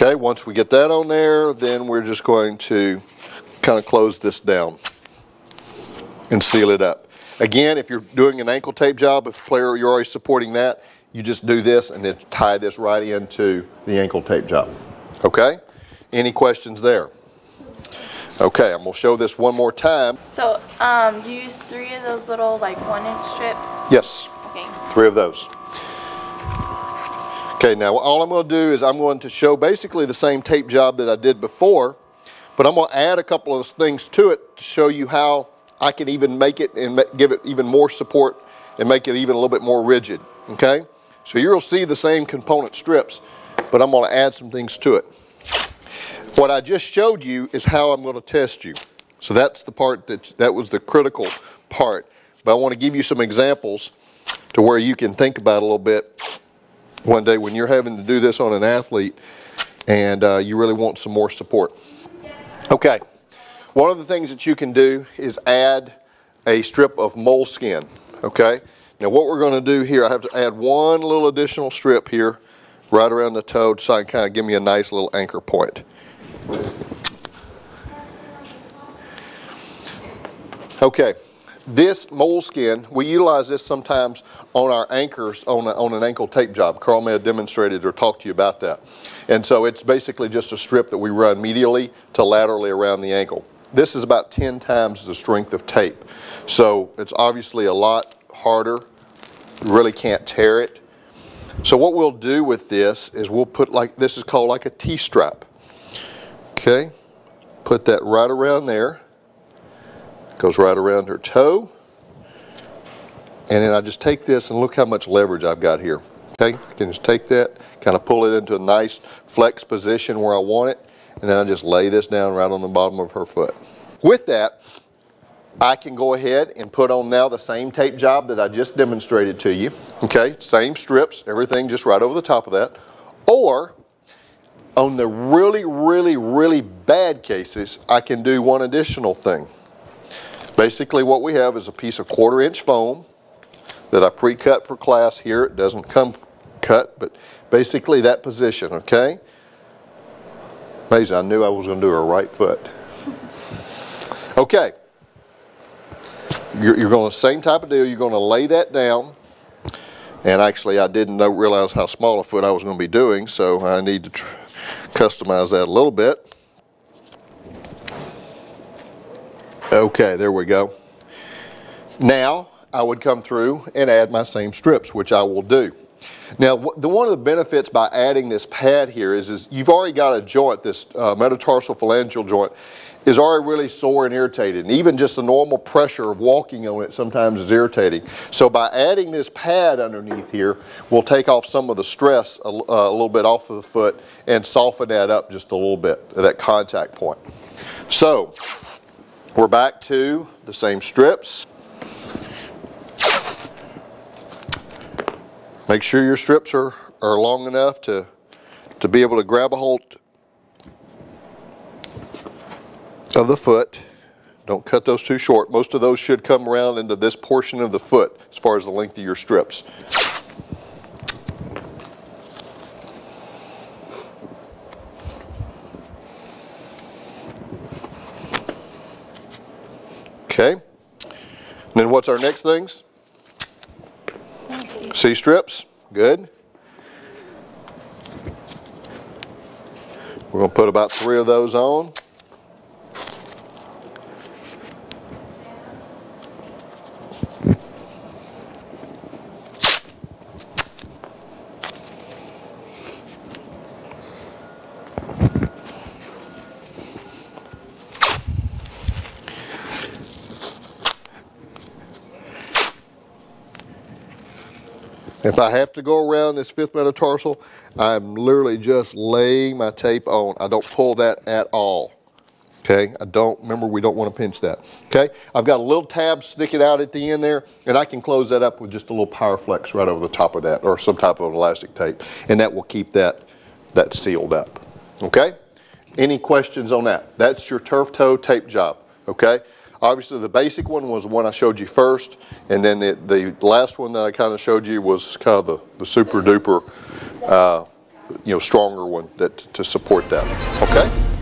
Okay, once we get that on there, then we're just going to kind of close this down and seal it up. Again, if you're doing an ankle tape job, if flare, you're already supporting that, you just do this and then tie this right into the ankle tape job. Okay? Any questions there? Okay, I'm going to show this one more time. So, you use 3 of those little like 1-inch strips? Yes. Okay. 3 of those. Okay, now all I'm going to do is I'm going to show basically the same tape job that I did before, but I'm going to add a couple of things to it to show you how I can even make it and give it even more support and make it even a little bit more rigid. Okay? So you'll see the same component strips, but I'm going to add some things to it. What I just showed you is how I'm going to test you. So that's the part that was the critical part. But I want to give you some examples to where you can think about a little bit one day when you're having to do this on an athlete and you really want some more support. Okay, one of the things that you can do is add a strip of moleskin. Okay, now what we're going to do here, I have to add one little additional strip here right around the toe so I can kind of give me a nice little anchor point. Okay, this moleskin, we utilize this sometimes on our anchors on an ankle tape job. Carl may have demonstrated or talked to you about that. And so it's basically just a strip that we run medially to laterally around the ankle. This is about 10 times the strength of tape. So it's obviously a lot harder. You really can't tear it. So what we'll do with this is we'll put this is called like a T-strap. Okay, put that right around there. Goes right around her toe. And then I just take this and look how much leverage I've got here. Okay, I can just take that, kind of pull it into a nice flex position where I want it, and then I just lay this down right on the bottom of her foot. With that, I can go ahead and put on now the same tape job that I just demonstrated to you. Okay, same strips, everything just right over the top of that. Or, on the really, really, really bad cases, I can do one additional thing. Basically what we have is a piece of 1/4-inch foam that I pre-cut for class here. It doesn't come cut, but basically that position, okay? Amazing, I knew I was going to do her right foot. Okay, you're going to, same type of deal, you're going to lay that down. And actually I didn't realize how small a foot I was going to be doing, so I need to customize that a little bit. Okay, there we go. Now, I would come through and add my same strips, which I will do. Now, one of the benefits by adding this pad here is you've already got a joint, this metatarsal phalangeal joint, is already really sore and irritated. And even just the normal pressure of walking on it sometimes is irritating. So by adding this pad underneath here, we'll take off some of the stress a little bit off of the foot and soften that up just a little bit, that contact point. So, we're back to the same strips. Make sure your strips are long enough to be able to grab a hold of the foot. Don't cut those too short. Most of those should come around into this portion of the foot as far as the length of your strips. Okay, and then what's our next things? C-strips, good. We're going to put about 3 of those on. If I have to go around this 5th metatarsal, I'm literally just laying my tape on. I don't pull that at all. Okay, remember we don't want to pinch that. Okay, I've got a little tab sticking out at the end there, and I can close that up with just a little power flex right over the top of that, or some type of elastic tape, and that will keep that sealed up. Okay, any questions on that? That's your turf toe tape job. Okay. Obviously the basic one was the one I showed you first, and then the last one that I kind of showed you was kind of the super duper stronger one to support that. Okay?